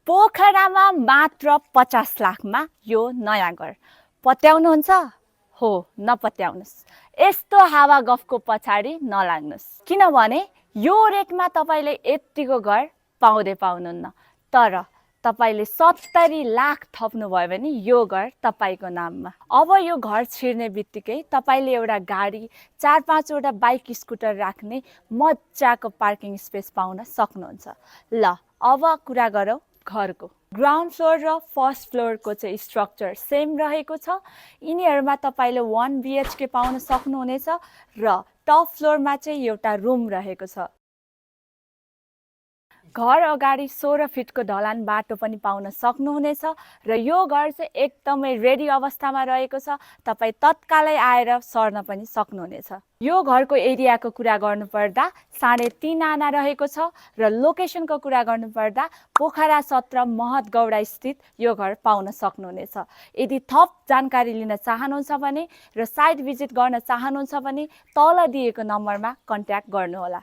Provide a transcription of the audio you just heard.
पोखरामा मात्र 50 लाखमा यो नयाँ घर पत्याउनुहुन्छ? हो, नपत्याउनुस्। यस्तो हावा गफको पछाडि नलाग्नुस्, किनभने यो रेटमा तपाईले यतिको घर पाउनुहुन्न। तर तपाईले 70 लाख थप्नुभयो भने यो घर तपाईको नाममा। अब यो घर छिर्ने बित्तिकै तपाईले एउटा गाडी, 4-5 वटा बाइक स्कुटर राख्ने मजाको पार्किङ स्पेस पाउन सक्नुहुन्छ। ल अब कुरा गरौँ घरको। ग्राउन्ड फ्लोर र फर्स्ट फ्लोरको चाहिँ स्ट्रक्चर सेम रहेको छ। यिनीहरूमा तपाईले 1 BHK पाउन सक्नुहुनेछ र टप फ्लोरमा चाहिँ एउटा रुम रहेको छ। घर अगाडि 16 फिटको ढलान बाटो पनि पाउन सक्नुहुनेछ र यो घर चाहिँ एकदमै रेडी अवस्थामा रहेको छ। तपाईँ तत्कालै आएर सर्न पनि सक्नुहुनेछ। यो घरको एरियाको कुरा गर्नुपर्दा 3.5 आना रहेको छ र लोकेसनको कुरा गर्नुपर्दा पोखरा 17 महतगौडा स्थित यो घर पाउन सक्नुहुनेछ। यदि थप जानकारी लिन चाहनुहुन्छ भने र साइट भिजिट गर्न चाहनुहुन्छ भने तल दिएको नम्बरमा कन्ट्याक्ट गर्नुहोला।